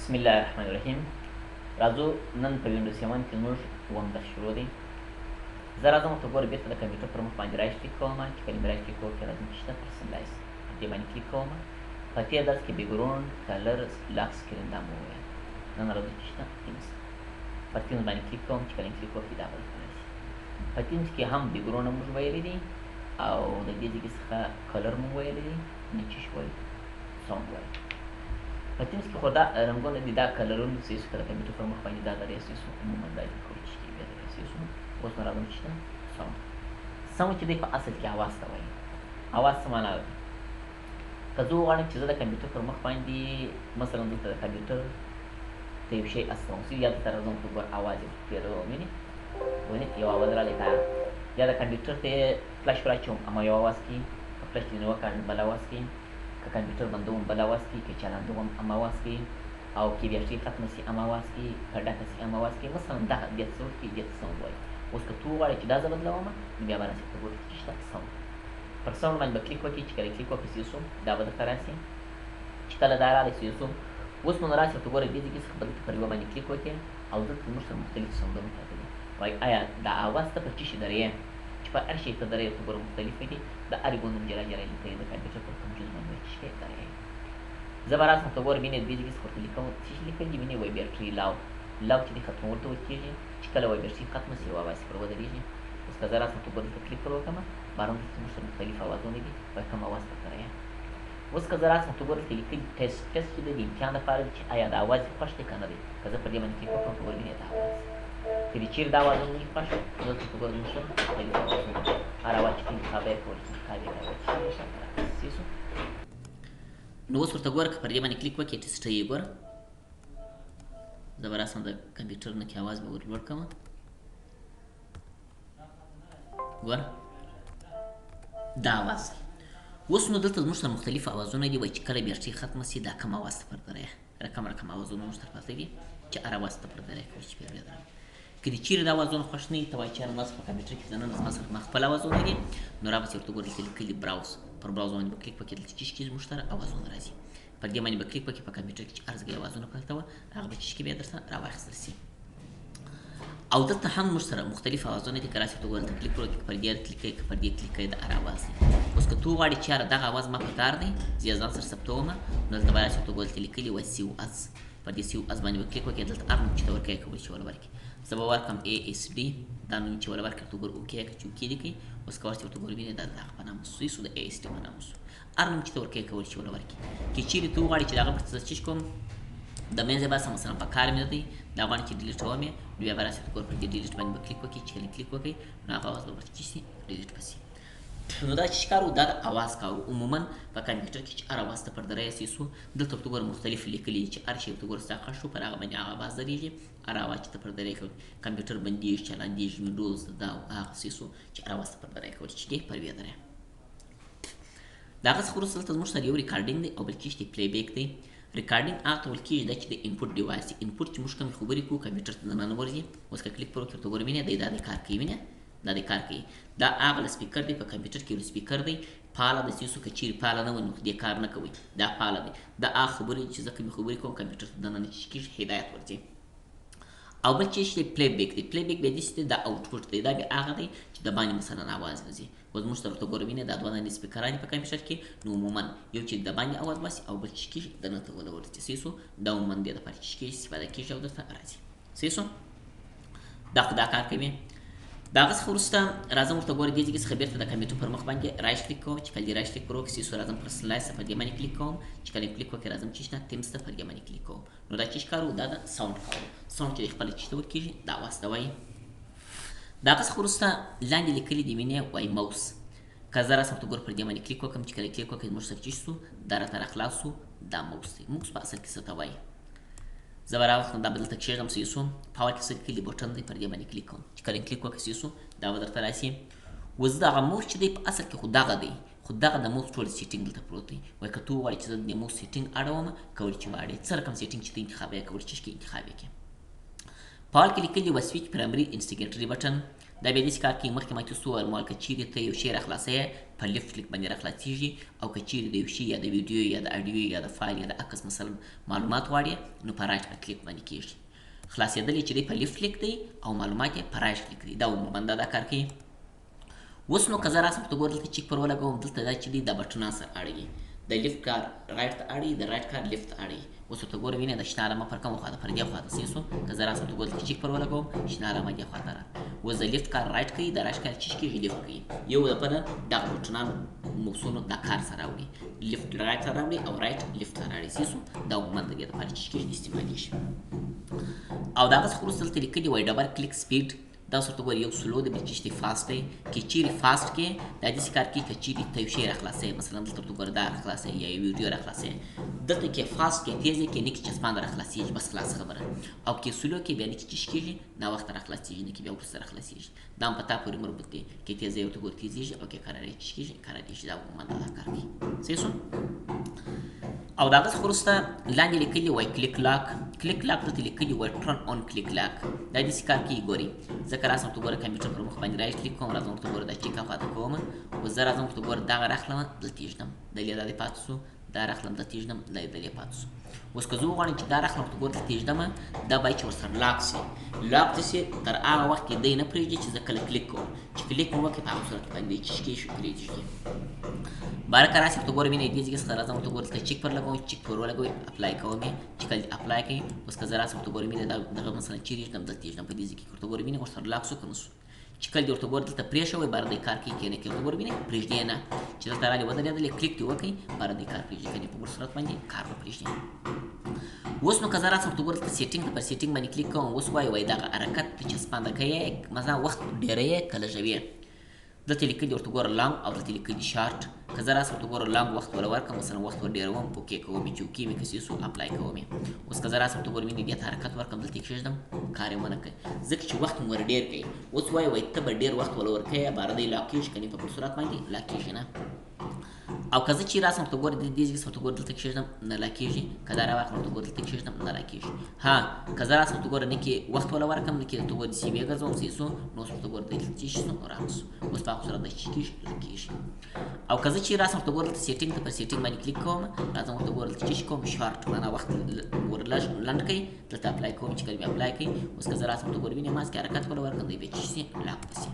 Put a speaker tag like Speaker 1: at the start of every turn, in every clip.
Speaker 1: بسم الله الرحمن الرحیم. راځو نن په وینډوز 7 کې زموږ اووم درس شروع دی. زه راځم ورته ګوره بېرته د کمپیوټر پر مخ باندې رایټ کلیک کوم، چې کله مې رایټ کلیک وکړ کې راځم چې شته پرسنلایز په دې باندې کلیک کوم. په دې درس کې بیکګراوند کلر لاک سکرین دا مو وویل. نن راځو چې شته تیمز پر تیمز باندې کلیک کوم، چې کله مې کلیک وکړي دا به درته راشي. په تیمز کې هم بیکګراوند موږ ویلی دي او د دې ځای څخه کلر مو ویلی دي، نه چې شوی ساوند وایي. په تیمز کې خو دا رنګونه دي، دا کلرونه چې یې د کمپیوټر پر مخ باندې دا د ریسیسو عموما دا دي کولی چې بیا د ریسیسو اوس نو راځم چې ساوند ساوند چې دی په اصل کې اواز ته وایي. اواز څه معنا لري؟ که زه وغواړم چې زه د کمپیوټر پر مخ باندې مثلا دلته د کمپیوټر ته یو شی استوم یا دلته راځم خو ګور اواز یې پیدا وویني یو اواز راغلی دا یا د کمپیوټر ته فلش راچوم اما یو اواز کې که فلش دې نه وکړم بل اواز کې که کمپیوټر بندوم بل اواز کې که چلاندوم ام اواز کې او کې بیټري ختمه سي ام اواز کې که ډکه سي ام اواز کې مثلا دغه دې څه وکړي دې څه وایي. اوس که تو وغواړې چې دا زه بدلوم نو بیا به راسي ته ګورې چې شته ساوند پر ساوند باندې به کلیک وکړي. چې کله کلیک وکړي سیسو دا به درته راسي. چې کله دا راغلی سیسو اوس نو راسي ورته ګورې دې ځای کې څخه به دلته پر یوه باندې کلیک وکړي او دلته زموږ سره مختلف ساوندونه پراته دي. وایي آیا دا اواز ته په څه شي درې چې په هر شي ته درې ورته ګوره مختلفې دي. د هرې ګوند جلا جلا لیکلي د کمپیوټر پر کوم جز باندې چې شی درې زه به راسم ورته ګوره وینې دې ځای کې څخه ورته لیکم څه شي لیکلي دي وینې وایي بیټري لاو چې دې ختمول ته ویل کېږي. چې کله وایي بیټري ختمه سي یو اواز پر ودرېږي. اوس که زه راسم ورته ګوره دلته کلیک پر وکړم بارون دلته زموږ سره مختلف اوازونه دي وایي کوم اواز ته کړی. اوس که زه راسم ورته ګوره دلته لیکلي ټیسټ چې دی د امتحان لپاره چې آیا دا اواز دې خوښ دی که نه دی. که زه پر دې باندې کلیک وکړم ورته ګوره وینې دا اواز که دې چیرې دا اوازونه دې خوښ دلته ورته ګوره زموږ سره مختلف اوازونه دي. هر اواز چې ته انتخاب یې کول چې انتخاب یې کولی نو اوس ورته ګوره که پر دې باندې کلیک وکړې ټیسټ یې ګوره. زه به راسم د کمپیوټر نه کې اواز به ور لوړ کړم. ګوره دا اواز دی. اوس نو دلته زموږ سره مختلف اوازونه دي. وایي چې کله بیټري ختمه سي دا کوم اواز ته پرده دی. رقم اوازونه موږ سره پراته دي چې هر اواز ته پرده دی کولی چې بیا درم. که دې چیرې دا اوازونه خوښ نه وي ته وایي چې یاره زما په کمپیوټر کې دننه زما سره خپل اوازونه دي نو راپسې ورته ګوره دلته لیکلي براوز پر براوز باندې به کلیک وکړې دلته چې شي زموږ سره اوازونه راځي. پر دې باندې به کلیک وکړې په کمپیوټر کې چې هر ځای اوازونه پراته وه هغه به چې بیا درته راواخیستل سي. او دلته هم موږ سره مختلف اوازونه دي. که راسې ورته ګوره دلته کلیک وکړې که پر دې کلیک کوې که پر دې کلیک کوې د هر اواز دی. اوس که تو غواړې چې یاره دغه اواز ما په کار دی زه یې ځان سره ثبتوم نو دلته به راسې ورته ګوره دلته لیکلي وایي سیو از. پر دې سیو از باندې به کلیک وکړې دلته هر نوم چې ته ورکوې کولی چې وله ورکړې. زه به ورکړم ASD دا نوم چې وله ورکړې ورته ګوره اوکې که چې اوکې لیکئ. اوس که ورسې ورته ګوره وینې دا د هغه په نامه سو د ASD په نامه سو. هر نوم چې ته ورکوې کولی چې وله ورکړې. که چیرې ته وغواړې چې د هغه پر څه چیش کوم د منځه باسه مثلا په کار مې نه دی دا غواړم چې ډیلیټوم یې نو بیا به راسې ورته ګوره پر دې ډیلیټ باندې به کلیک وکړې. چې کله کلیک وکړئ نو هغه اواز به ورته چې شي ډیلیټ به سي. نو دا چې کار و دا د اواز کار و. عموما په کمپیوټر کې چې هر اواز ته پرده رایسي سو دلته ورته ګوره مختلف لیکلي چې هر شی ورته ګوره ستا خوښ شو پر هغه باندې هغه اواز درېږي. هر اواز چې ته پرده رایې کوې کمپیوټر بندېږي چلاندېږي وینډوز دا او هغه څه سو چې هر اواز ته پرده رایې کولی چې دی پر ویې درې. د هغه څخه وروسته دلته زموږ سره یو ریکارډینګ دی او بل چې دی پلی بیک دی. ریکارډینګ هغه ته ویل کېږي دا چې د انپوټ ډیوایس دی. انپوټ چې موږ کومې خبرې کوو کمپیوټر ته دننه ورځي. اوس که کلیک پر وکړې ورته ګوره وینې دی دا دی کار کوي وینې دا دی کار کوي. دا هغه سپیکر دی په کمپیوټر کې یو سپیکر دی فعاله د سیسو که چیرې فعاله نه وي نو دې کار نه کوي. دا فعاله دی. دا هغه خبرې چې زه کومې خبرې کوم کمپیوټر ته دننه چې کېږي هدایت ورځي. او بل چې دی پلی بیک دی. پلی بیک بیا داسې دی دا آوټپوټ دی. دا بیا هغه دی چې د باندې مثلا اواز راځي. اوس موږ سره ورته ګوره وینې دا دوه دانې سپیکران دي په کمپیوټر کې نو عموما یو چې د باندې اواز باسي او بل چې کېږي دننه ته وله ورځي. صحیح سو دا عموما دې دپاره چې کېږي استفاده کېږي او درته راځي. صحیح سو دا خو دا کار کوي. د هغه څخه وروسته راځم ورته ګوره دې ځای کې څخه بېرته د کمپیوټر پر مخ باندې رایټ کلیک کوم. چې کله دې رایټ کلیک پر وکړې سیسو راځم پرسنلایز ته په دې باندې کلیک کوم. چې کله کلیک وکړې راځم چې شته تیمز ته په دې باندې کلیک کوم. نو دا چې کار و دا د ساوند کار و. ساوند چې د خپله چې ته ورکېږي دا اواز ته وایي. د هغه څخه وروسته لاندې لیکلي دي وینې وایي موس. که زه راسم ورته ګوره پر دې باندې کلیک وکړم چې کله کلیک وکړې زموږ سره چې سو دا راته راخلاص سو دا موس دی. موس په اصل کې څه ته وایي. زه به راوخلم دا به دلته کښېږدم څه سو پاور کې څه لیکلي بټن دی پر دې باندې کلیک کوم. چې کله کلیک وکړې څه سو دا به درته راسي. اوس دغه موس چې دی په اصل کې خو دغه دی خو دغه د موس ټول سیټینګ دلته پروت دی. وایي که ته وغواړې چې زه د موس سیټینګ اړوم کولی چې واړې څه رقم سیټینګ چې ته انتخاب یې کولی چې انتخاب یې کړې. په حال کې لیکلي وه سویچ پرایمري انسټیګیټري بټن دا بیا داسې کار کوي مخکې ما تاسو وویل که چیرې ته یو شی راخلاصوې په لیفت کلیک باندې راخلاصېږي او که چیرې د یو شي یا د ویډیو یا د اډیو یا د فایل یا د عکس مثلا معلومات غواړې نو په رایټ کلیک باندې کېږي خلاصېدل چې دی په لیفت کلیک دی او معلومات یې په رایټ کلیک دی دا عموما دا کار کوي. اوس نو که زه راسم ته ګور دلته چیک پر ولګوم دلته دا چې دی دا بټنان سره اړوي د لیفت کار رایټ ته اړوي د رایټ کار لیفت ته اړوي. اوس ورته ګوره وینې د شنه علامه پر کومه خوا ده پر دې خوا ده صحیح شو. که زه راسم ته ګور دلته چیک پر ولګوم شنه علامه دې خوا ته راغله. اوس د لیفت کار رایټ کوي د رایټ کار چې کېږي لیفت کوي یو دپاره دغه بټنان موسونو دا کار سره راوړي لیفت رایټ ته راوړي او رایټ لیفت ته راوړي صحیح شو. دا عموما د دې دپاره چې کېږي استعمالېږي. او د هغه څخه وروسته دلته لیکلي وایي ډبل کلیک سپیډ دا ورته ګورې یو سلو دی بل چې فاسټ دی که چیرې فاسټ کې دا داسې کار کوي که چیرې ته یو شی راخلاصوې مثلا دلته ورته ګوره دا راخلاصوې یا یو ویډیو راخلاصوې دلته کې فاسټ کې تیز دی کې نه کې چسپانده راخلاصېږي بس خلاص خبره او کې سلو کې بیا نه کې چش کېږي ناوخته راخلاصېږي نه کې بیا وروسته راخلاصېږي دا هم په تا پورې مربوط دی کې تیز دی ورته ګوره تیزېږي او کې کرارې چش کېږي کرارېږي دا عموما دا کار کوي صحیح شو. او د هغه څخه وروسته لاندې لیکلي وایي کلیک لاک کلیک لاک دلته لیکلي وایي ټرن آن کلیک لاک دا داسې کار کوي ګوري زه که راسم ورته ګوره کمپیوټر پر مخ باندې رایټ کلیک کوم راځم ورته ګوره دا چیک خواته کوم اوس زه راځم ورته ګوره دغه راخلم دلته یږدم دلې دا دې پاتې شو دا راخلم دلته یږدم دلې پاتې شو. اوس که زه وغواړم چې دا راخلم ورته ګوره دلته یږدم دا باید چې ورسره لاک شي لاک ته شي تر هغه وخت کې دی نه پرېږدي چې زه کله کلیک کوم چې کلیک مو وکړې په هغه صورت باندې چې شي شو پرېږدي باره که راسي ورته ګوره وینئ دې ځای څخه راځم ورته ګوره دلته چیک پر لګوم چیک پر ولګوئ اپلای کوم یې چې کله اپلای کوي اوس که زه راسم ورته ګوره وینئ دغه مثلا چیرې یږدم دلته یږدم په دې ځای کې ورته ګوره وینئ ورسره لاک شو که نه شو چې کله دې ورته ګوره دلته پرېښوئ باره دی کار کوي که نه کوي ورته ګوره وینئ پرېږدي یې نه چې دلته رالې ودرېدلې کلیک دې وکړئ باره دی کار پرېږدي که نه په بل صورت باندې کار به پرېږدي. اوس نو که زه راسم ورته ګوره دلته سیټینګ ته پر سیټینګ باندې کلیک کوم اوس وایي دغه حرکت ته چسپانده کوې مثلا وخت ډېروې که لږوې دلته لیکلي ورته ګوره لانګ او دلته لیکلي شارټ که زه راسم ورته ګوره لانګ وخت وله ورکړم مثلا وخت ور ډېروم اوکې کوم یې چې اوکې مې که څه اپلای کوم یې. اوس که زه راسم ورته ګوره وینې دې ته حرکت ورکړم دلته یې کښېږدم کار یې ونه کوي ځکه چې وخت مو ور ډېر کوي. اوس وایي ته به ډېر وخت وله ورکوې باره دی لاک کېږي که نه په بل صورت باندې لاک کېږي نه. او که زه چې راسم ورته ګوره دې ځای څخه ورته ګوره دلته کښېږدم نه لاک کېږي که دا راواخلم ورته ګوره دلته کښېږدم نه لاک کېږي. ها که زه راسم ورته ګوره نه کې وخت وله ورکړم نه کې ورته ګوره داسې وګرځوم صحیح شو نو اوس ورته ګوره دلته چې شي نو راغله شو اوس په هغه صورت باندې چې کېږي لاک کېږي. او که زه چې راسم ورته ګوره دلته سیټینګ ته پر سیټینګ باندې کلیک کوم راځم ورته ګوره دلته چې کوم شارټ معنا وخت ور لنډ کوي دلته اپلای کوم چې کله مې اپلای کوي اوس که زه راسم ورته ګوره وینې ماسک حرکت وله ورکړم دی بیا چې شي لاک به شي.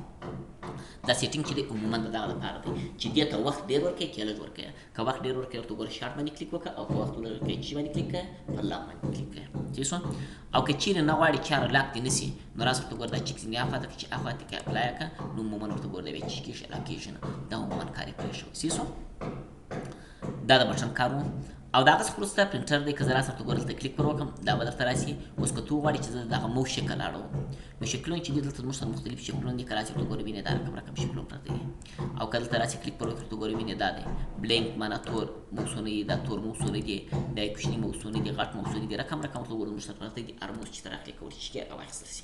Speaker 1: دا سیټینګ چې دی عموما د دغه لپاره دی چې دې ته وخت ډېر ورکړې که لږ ورکړې که وخت ډېر ورکړې ورته ګوره شارټ باندې کلیک وکړه او که وخت ولږ ورکړې چې باندې کلیک کړه پر لاک باندې کلیک کړه صحیح شو. او که چیرې نه غواړې چاره لاک دې نه شي نو راځه ورته ګوره دا چیک ځینې هاخوا ته که چې هاخوا ته کې اپلای کړه نو عموما ورته ګوره دا بیا چې کېږي لاک کېږي نه دا عموما کار یې پرېښود صحیح شو. دا د بټن کار و. او د هغه څخه وروسته پرنټر دی که زه راسم ورته ګوره دلته کلیک پر وکړم دا به درته راسي. اوس که ته وغواړې چې زه د هغه موس شکل اړوم نو شکلونه چې دي دلته زموږ سره مختلف شکلونه دي که راسي ورته ګوره وینې دا رقم شکلونه پراته دي. او که دلته راسي کلیک پر وکړې ورته ګوره وینې دا دی بلینک معنا تور موسونه دي دا تور موسونه دي دا کوچني موسونه دي غټ موسونه دي رقم ورته ګوره زموږ سره پراته دي هر موس چې ته راخلې کولی شي چې راواخیستل شي.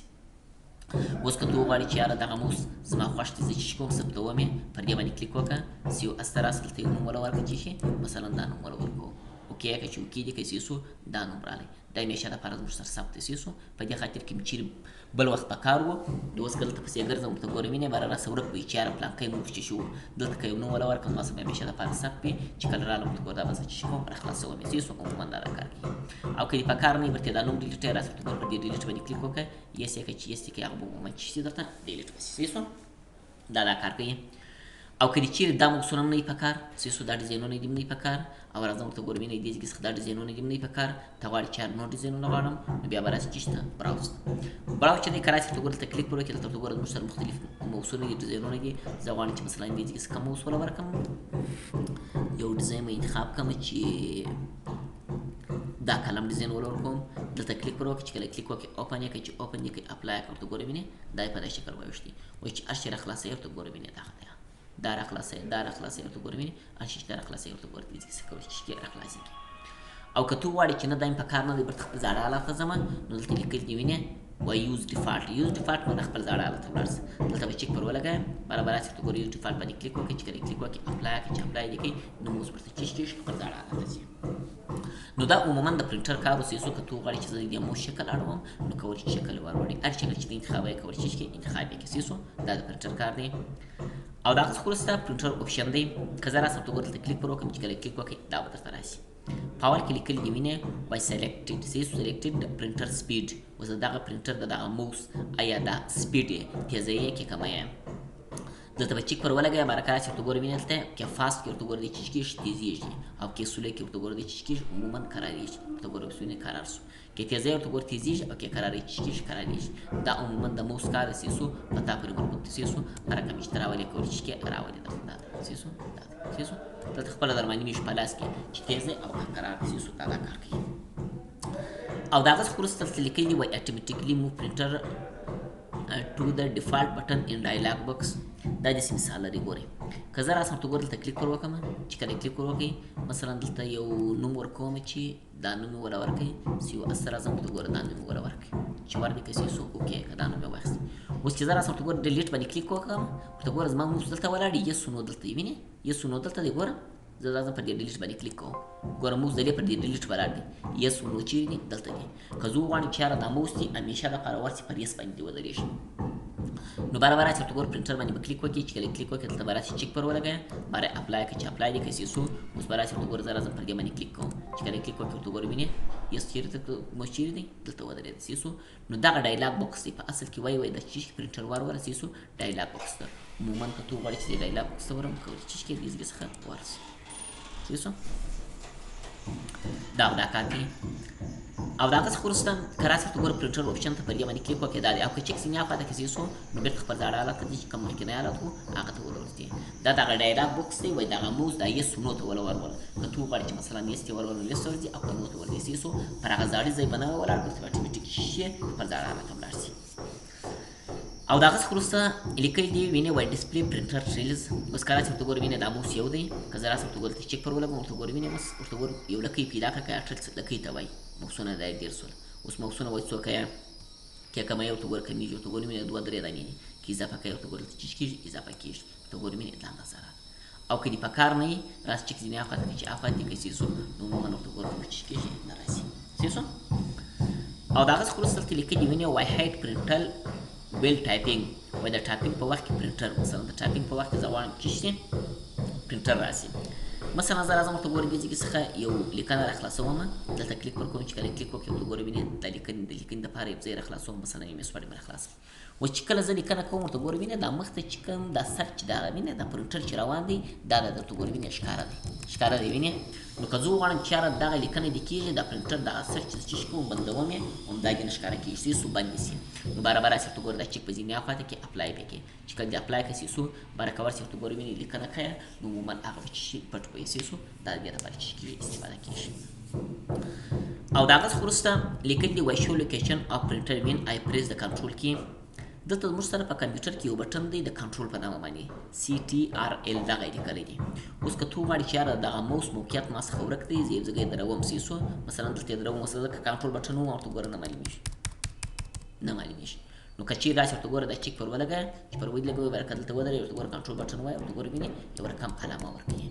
Speaker 1: اوس که ته وغواړې چې یاره دغه موس زما خوښ دی زه چې کوم ثبتوم یې پر دې باندې کلیک وکړه سیو استه راسه دلته یو نوم وله ورکړه چې شي مثلا دا نوم وله ورکوو اوکې که چې اوکې دي که څه شو دا نوم راغلی دا همیشه دپاره زموږ سره ثبت دی څه شو. په دې خاطر کې مې چیرې بل وخت په کار و نو اوس که دلته پسې ګرځم ورته ګوره وینې باره راسه ورک وي چې یاره پلانکی موس چې شو دلته که یو نوم وله ورکړم نو به همیشه دپاره ثبت وي چې کله رالم ورته ګوره دا به زه چې کوم راخلاصوم یې څه شو عموما دا کار کوي. او که دې په کار نه وي ورته دا نوم ډیلیټ یې راسه ورته ګوره په دې ډیلیټ باندې کلیک وکړه یس یې که چې یس یې که هغه به عموما چې شي درته ډیلیټ به شي څه شو دا کار کوي. او که دې چیرې دا موسونه نه وي په کار څه شو دا ډیزاینونه دې نه وي په کار او راځم ورته ګوره وینئ دې ځای څخه دا ډیزاینونه دې نه وي په کار ته غواړې چې نور ډیزاینونه غواړم نو بیا به راسي چې شته براوز چې دی که راسي ورته ګوره دلته کلیک پر وکړې دلته ورته ګوره زموږ سره مختلف موسونه دي ډیزاینونه دي زه غواړم چې مثلا دې ځای څخه موس وله ورکړم یو ډیزاین مې انتخاب کړم چې دا کلم ډیزاین وله ورکوم دلته کلیک پر وکړه چې کله کلیک وکړې اوپن یې کړئ چې اوپن یې کړئ اپلای کړه ورته ګوره وینې دا یې په دې شکل وویشتي وایي چې هر شی راخلاصوي ورته ګوره وینې دغه دی دا راخلاصوي ورته ګوره وینې هر شي چې دا راخلاصوي ورته ګوره دې څه کوي چې راخلاصېږي. او که ته وغواړې چې نه دا مې په کار نه دی بېرته خپل زاړه حالت ته ځمه نو دلته لیکلي دي وینې و یوز ډیفالت. یوز ډیفالت معنی خپل زاړه حالت ته ولاړ شه. دلته به چک پر ولګوې برابر راسي ته ګورې یوز ډیفالت باندې کلیک وکړې چې کله کلیک وکړې اپلای کړې چې اپلای دې کړې نو موس ورته چش کېږي خپل زاړه حالت ته ځي. نو دا عموما د پرنټر کار اوسېږي که ته وغواړې چې زه د موس شکل اړوم نو کولی شي شکل وروړې هر شکل چې د انتخاب یې کولی شي انتخاب یې کړې سیسو دا د پرنټر کار دی. او دا څخه وروسته پرنټر اوپشن دی که زه راسم ته ګوره دلته کلیک پر وکړم چې کله کلیک وکړې دا به درته راسي. په اول کې لیکلي دي وینې وای سلیکټډ سیسو سلیکټډ پرنټر سپیډ. اوس د دغه پرنټر د دغه موس آیا دا سپیډ یې تیزه یې که کمه یې دلته به چیک پر ولګوې برکه راسي ورته ګوره وینې دلته که فاست کې ورته ګوره دی چیچ کېږي تیزېږي او که سولی کې ورته ګوره دی چیچ کېږي عموما کرارېږي ورته ګوره اوس وینې کرار سو که تیزه ورته ګوره تیزېږي او که کرارې چیچ کېږي کرارېږي. دا عموما د موس کار سیسو په تا پورې مربوط دی سیسو هر رقم چې ته راولې کولی شي کې راولې درته دا ده سیسو دا ده سیسو دلته خپله درماني میش په لاس کې چې تیزه او کرار سیسو دا کار کوي. او د هغه څخه وروسته دلته لیکلي دي وایي اټومیټیکلي موو پرنټر to the default button in dialog box. دا داسې مثال لري ګورئ که زه راسم ته ګوره دلته کلیک پر وکړم چې کله کلیک پر وکړئ مثلا دلته یو نوم ورکوم چې دا نوم یې وله ورکړئ سی او اس راسم ته ګوره دا نوم یې وله ورکړئ چې ورکړئ که سیسو اوکې که دا نوم یې واخیست. اوس چې زه راسم ته ګوره ډیلیټ باندې کلیک وکړم ورته ګوره زما موس دلته ولاړ یس نو دلته یې وینې یس نو دلته دی ګوره زه راځم پر دې ډیلیټ باندې کلیک کوم ګوره موس د دې پر دې ډیلیټ ولاړ دی یس نو چیرې دی دلته دی. که زه وغواړم چې یاره دا موس دی همیشه دپاره ورسي پر یس باندې دې ودرېږي نو برابر راسي ورته ګوره پرنټر باندې به کلیک وکړي چې کله کلیک وکړي دلته به راسي چک پر ولګوې برای اپلای کړي چې اپلای دې کړي سیسو اوس به راسي ورته ګوره زه راځم پر دې باندې کلیک کوم چې کله کلیک وکړي ورته ګوره وینې یس چیرې ته موس چیرې دی دلته ودرېد سیسو. نو دغه ډایلاګ بکس دی په اصل کې وایي د چیش پرنټر وروره سیسو ډایلاګ بکس ده. عموما که ته وغواړې چې دې ډایلاګ بکس ته ورم کولی چیش کې دې څخه ورسي سیسو دا کار کوي. او د هغه څخه وروسته که راسي ورته ګوره پرنټر اپشن ته پر دې باندې کلیک وکړې دا دی او که چک ځینې اخواته کې سیسو نو بېرته خپل زاړه حالت ته ځي چې کوم مخکینی حالت و هغه ته ورورځي. دا دغه ډایلاګ بکس دی وایي دغه موس دا یس نو ته ولوروله که ته وغواړې چې مثلا یس ته ورولو یس ته ورځي او که نو ته ورځي سیسو پر هغه زاړه ځای به نه ولاړ بلکې به اټومیټیک شي خپل زاړه حالت ته ولاړ شي. او د هغه څخه وروسته لیکلي دي وینې وایي ډسپلې پرنټر ټریلز. اوس که راسي ورته ګوره وینې دا موس یو دی که زه راسم ورته ګوره چک پر ولګوم ورته ګوره وینې بس ورته ګوره یو لکۍ پیدا کړه که اټرل لکۍ ته وایي موسونه دا ډېر سول. اوس موسونه وایي څو که که کمه یې ورته ګوره کمیږي ورته ګوره وینې دوه درې دانې دي که اضافه کوې ورته ګوره چیچ کېږي اضافه کېږي ورته ګوره وینې دا اندازه راغله. او که دې په کار نه وي راس چک ځینې اخواته کړي چې اخوا دې کوي سیسو نو عموما ورته ګوره چیچ کېږي نه راځي سیسو. او د هغه څخه وروسته دلته لیکلي وینې وایي هایډ پرنټر ویل ټایپینګ وایي د ټایپینګ په وخت کې پرنټر مثلا د ټایپینګ په وخت کې زه غواړم چې شي پرنټر راسي مثلا زه راځم ورته ګورې دې ځای کې څخه یو لیکنه راخلاصوم دلته کلیک ورکوم چې کله کلیک وکړې ورته ګورې وینې دا لیکنې دپاره یو ځای راخلاصوم مثلا ایم اس وارډ مې راخلاصوم. اوس چې کله زه لیکنه کوم ورته ګورې وینې دا مخ ته چې کوم دا سر چې دغه وینې دا پرنټر چې روان دی دا درته ګورې وینې ښکاره دی وینې. نو که زه وغواړم چې یاره دغه لیکنه دې کېږي دا پرنټر دغه سر چې چیش کوم بندوم یې همدا کې نه ښکاره کېږي سیسو بند نیسي. نو برابر راسي ورته ګوره دا چک په ځینې اخواته کې اپلای پې کې چې کله دې اپلای کړې سیسو برکه ورسي ورته ګوره وینې لیکنه کوې نو عموما هغه به چې شي پټ به یې سیسو دا د دې لپاره چې کېږي استفاده کېږي. او د هغه څخه وروسته لیکلي دي وایي شو لوکیشن اف پرنټر وین آی پریس د کنټرول کې. دلته زموږ سره په کمپیوټر کې یو بټن دی د کنټرول په نامه باندې CTRL دغه یې لیکلی دی. اوس که ته وغواړې چې یاره دغه موس موقعیت ما څخه ورک دی زه یو ځای یې دروم سیسو مثلا دلته یې دروم مثلا که کنټرول بټن وم ورته ګوره نه معلومېږي. نو که چیرې راسي ورته ګوره دا چک پر ولګوې چې پر ولګوې برکه دلته ودرې ورته ګوره کنټرول بټن وایه ورته ګوره وینې یو رقم علامه ورکوي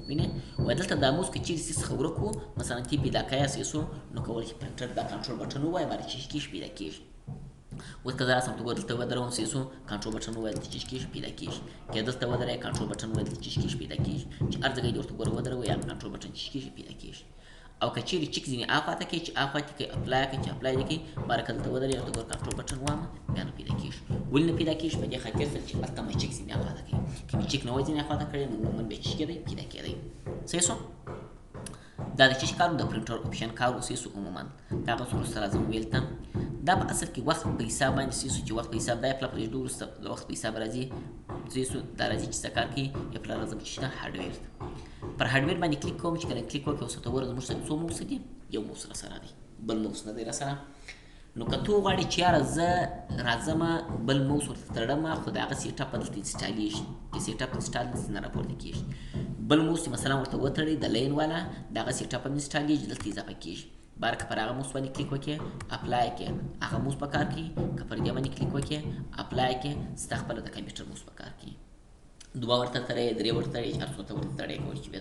Speaker 1: وینې وایي دلته دا موس که چیرې سي څخه ورک و مثلا تی پیدا کوې سیسو نو کولی شي پرنټر دا کنټرول بټن ووایه باندې چې کېږي پیدا کېږي. اوس که زه راسم ورته ګوره دلته ودروم سیسو کنټرول بټن ووایه دلته چې کېږي پیدا کېږي که دلته ودرې کنټرول بټن ووایه دلته چې کېږي پیدا کېږي چې هر ځای دې ورته ګوره ودروي یا کنټرول بټن چې کېږي پیدا کېږي. او که چیرې چک ځینې اخواته کوي چې اخواته کوي اپلای کوي چې اپلای دې کوي برکه دلته ودرې ورته ګوره کنټرول بټن ووامه بیا نه پیدا کېږي. ولې نه پیدا کېږي په دې خاطر سره چې هلته مې چک ځینې اخواته کوي که مې چک نه وای ځینې اخواته کړی نو عموما بیا چې کېدی پیدا کېدی صحیح شو. دا د چیش کار د پرنټر اپشن کار اوسېسو عموما دا هغه څه وروسته راځم ویل ته دا په اصل کې وخت په حساب باندې سیسو چې وخت په حساب دا پله پرېږدو وروسته د وخت په حساب راځي سیسو دا راځي چې څه کار کوي یا پله راځم چې شته هارډویر ته پر هارډویر باندې کلیک کوم چې کله کلیک وکړې اوس ورته ګوره زموږ سره څو موس دي یو موس راسره دی بل موس نه دی راسره. نو که ته وغواړې چې یاره زه راځم بل موس ورته تړم خو د هغه سیټ اپ به دلته انسټالېږي چې سیټ اپ انسټال دلته نه راپورته کېږي بل موس چې مثلا ورته وتړئ د لین والا د هغه سیټ اپ هم انسټالېږي دلته اضافه کېږي بار که پر هغه موس باندې کلیک وکړې اپلای کې هغه موس په کار کوي که پر دې باندې کلیک وکړې اپلای کې ستا خپله د کمپیوټر موس په کار کوي دوه ورته تړی درې ورته تړی هر څو ته ورته تړی کولی چې بیا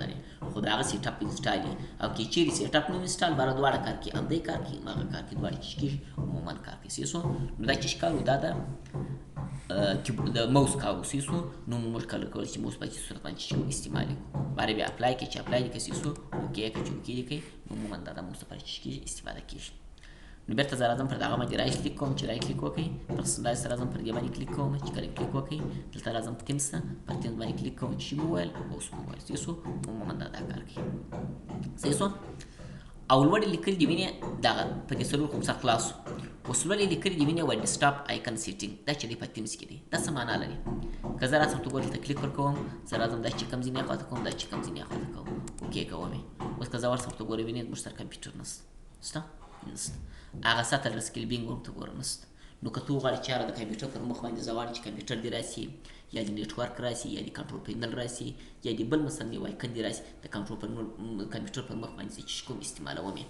Speaker 1: خو د هغه سیټ اپ انسټال وي او که چیرې سیټ اپ نه انسټال باره دواړه کار کوي همدی کار کوي هماغه کار کوي دواړه چې کېږي عموما کار کوي صحیح شو نو دا چې کار دا د موس کار صحیح شو نو موږ کله کولی چې موس په چې صورت باندې چې استعمال کړو باره بیا اپلای کې چې اپلای دې صحیح شو اوکې که چې اوکې دې کوي نو عموما دا د موس لپاره چې کېږي استفاده کېږي نو بیرته زه راځم پر دغه باندې رایټ کلیک کوم چې رایټ کلیک وکړئ پرسنلایز ته راځم پر دې باندې کلیک کوم چې کله کلیک وکړئ دلته راځم تیمز ته پر تیمز باندې کلیک کوم چې موبایل اوس موبایل صحیح شو عموما دا کار کوي صحیح شو او لوړې لیکل دې وینې دغه په دې څلور خمسه خلاص اوس لوړې لیکل دې وینې وایي ډیسکټاپ آیکن سیټینګ دا چې دی په تیمز کې دی دا څه معنا لري که زه راځم ته دلته کلیک ورکوم زه راځم دا چې کوم ځینې خواته کوم دا چې کوم ځینې خواته کوم اوکې کوم اوس که زه ورسره ورته ګورې وینې زموږ سره کمپیوټر نشته نشته هغه سطر سکیلبینګ ورته ګوره نشته نو که ته وغواړې چې هغه د کمپیوټر پر مخ باندې زه غواړم چې کمپیوټر دې راسي یا د نیټورک راسي یا د کنټرول پینل راسي یا د بل مثلا یو آیکن دې راسي د کمپیوټر پر مخ باندې چې کوم استعمالوم یې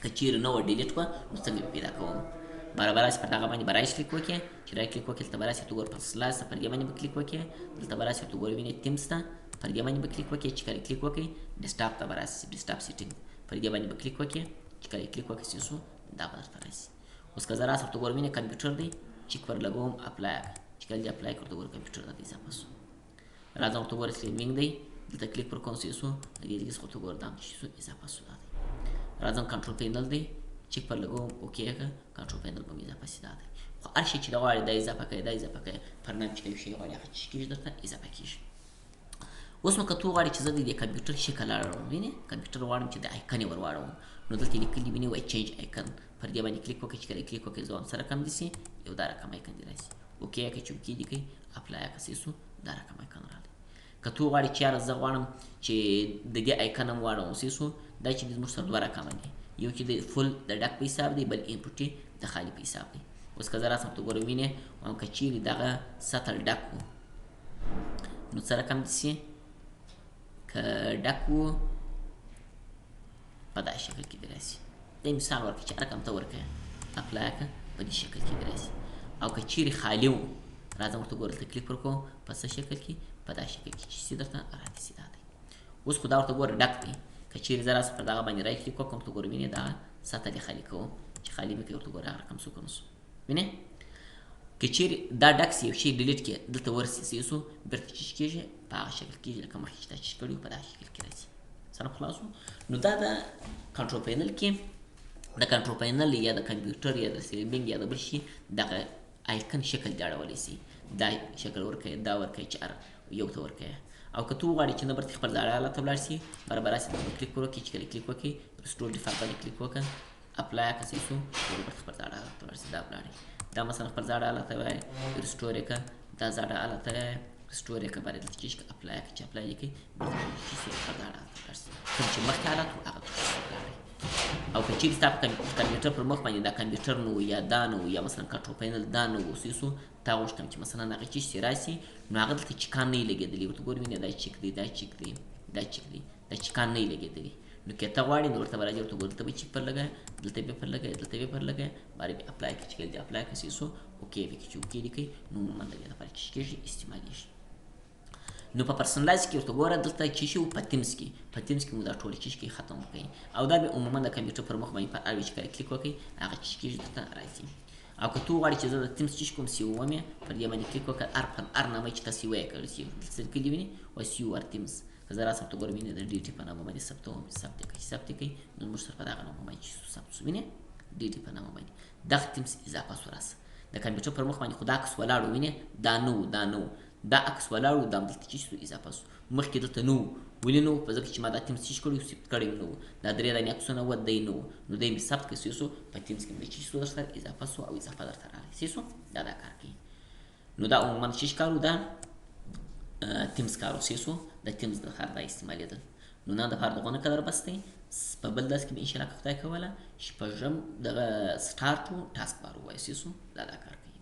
Speaker 1: که چیرې نه وه ډیلیټ کړه نو څنګه به پیدا کوم برابر راسي پر دغه باندې به رایټ کلیک وکړې چې رایټ کلیک وکړې دلته به راسي ته ګوره پرسنلایز ته پر دې باندې به کلیک وکړې دلته به راسي ته ګوره وینې تیمز ته پر دې باندې به کلیک وکړې چې کله کلیک وکړې ډیسکټاپ ته به راسي ډیسکټاپ سیټینګ پر دې باندې به کلیک وکړې چې کله کلیک وکړې څه دا به درته راسي اوس که زه راسم ورته ګورم وینې کمپیوټر دی چیک پر لګوم اپلای چې کله دې اپلای کړ ورته ګوره کمپیوټر ته اضافه شو راځم ورته ګوره سلیمینګ دی دلته کلیک پر کوم څه شو د دې څخه ورته ګوره دا چې شو اضافه شو دا دی راځم کنټرول پینل دی چیک پر لګوم اوکې که کنټرول پینل به مې اضافه شي دا دی خو هر شی چې دا غواړي دا اضافه کوي دا اضافه کوي پر نام چې کوم شی غواړي هغه چې کېږي درته اضافه کېږي اوس نو که ته وغواړې چې زه د دې کمپیوټر شکل اړوم وینې کمپیوټر غواړم چې د آیکن یې ور واړوم نو دلته لیکلي وینې وایي چینج آیکن پر دې باندې کلیک وکړئ چې کله کلیک وکړئ زه هم سره کم دي سي یو دا رقم آیکن دې راسي اوکې که چې اوکې دې کوي اپلای که سو دا رقم آیکن راغلی که ته وغواړې چې یاره زه غواړم چې د دې آیکن هم واړوم سو دا چې زموږ سره دوه رقمه دي یو چې د فل د ډک په حساب دی بل انپوټ یې د خالي په حساب دی اوس که زه راسم ته ګورم وینې وایم که چیرې دغه سطر ډک و نو څه رقم دي سي که ډک و په دا شکل کې دې راسي دا مثال ورکړه چې رقم ته ورکړه اپلای که په دې شکل کې دې راسي او که چیرې خالي و راځم ورته ګوره دلته کلیک ورکوم په څه شکل کې په دا شکل کې چې سي درته راتې سي دا دی اوس خو دا ورته ګوره ډک دی که چیرې زه راسم پر دغه باندې رایټ کلیک وکړم ورته ګوره وینې دغه سطح دې خالي کوم چې خالي مې کوي ورته ګوره هغه رقم څو که نه شو وینې که چیرې دا ډک سي یو شی ډیلیټ کړي دلته ورسي څه شو بېرته چې کېږي په هغه شکل کېږي لکه مخکې چې دا چې کړي په دغه شکل کې راځي سره خلاصو نو دا د کنټرول پینل کې د کنټرول پینل یا د کمپیوټر یا د سیلینګ یا د بل شي دغه آیکن شکل دې اړولی سي دا شکل ورکوي دا ورکوي چې یو ته ورکوي او که ته وغواړې چې نه برته خپل زاړه حالت ته ولاړ سي برابر راسي کلیک وکړي چې کله کلیک وکړي رسټور ډیفالټ باندې کلیک وکړه اپلای که څه شو برته خپل زاړه حالت ته ولاړ سي دا ولاړې دا مثلا خپل زاړه حالت ته وایي رسټور یې کړه دا زاړه حالت ته رسټور یې کړه باید دلته چې اپلای کړي چې اپلای یې کړي برته خپل زاړه حالت ته ولاړ سي کوم چې مخکې حالت و هغه ته ولاړې او که چیرې ستا په کمپیوټر پر مخ باندې دا کمپیوټر نه و یا دا نه و یا مثلا کنټرول پینل دا نه و څه شو تا غوښتم چې مثلا هغه چیز چې راسي نو هغه دلته چیکان نه یې لګېدلي ورته ګورې وینې دا چیک دی دا چیک دی دا چیک دی دا چیکان نه یې لګېدلي نو که ته غواړې نو ورته به راځې ورته ګورې دلته به چیک پر لګوې دلته به پر لګوې دلته به پر لګوې بارې به اپلای کړې چې کله دې اپلای کړې څه شو اوکې وکړي چې اوکې دې کوي نو عموما د دې لپاره چې کېږي استعمالېږي نو په پرسنلایز کې ورته ګوره دلته چې شي په تیمز کې مو دا ټولې چې کې ختم کړئ او دا به عموما د کمپیوټر پر مخ باندې په اړ چې کله کلیک وکړئ هغه چې کېږي درته راځي او که ته وغواړې چې زه د تیمز چې کوم سی وم یې پر دې باندې کلیک وکړه ار نامه چې تاسو وایې کړی سی لیکلي وینې وایي سی یو ار تیمز که زه راسم ته ګورم وینې د ډي ټي په نامه باندې ثبتوم ثبت یې کوي نو موږ سره په دغه نامه باندې چې ثبت شو وینې ډي ټي په نامه باندې دغه تیمز اضافه شو راسه د کمپیوټر پر مخ باندې خو دا عکس ولاړ و وینې دا نه و دا عکس ولاړ و دا همدلته چې شو اضافه شو مخکې دلته نه و ولې نه و په ځکه چې ما دا تیمز چې کړی و ثبت کړی نه و دا درې دانې عکسونه وه دی نه و نو دی مې ثبت کړی څه شو په تیمز کې مې چې شو درسره اضافه شو او اضافه درته راغلی څه شو دا کار کوي نو دا عموما چې کار و دا تیمز کار و څه شو د تیمز د کار دا استعمالېدل نو نن دپاره دغونه قدر بس دی په بل درس کې به انشاءالله که خدای کوله شپږم دغه سټارټ و ټاسک بار ووایي څه شو دا کار کوي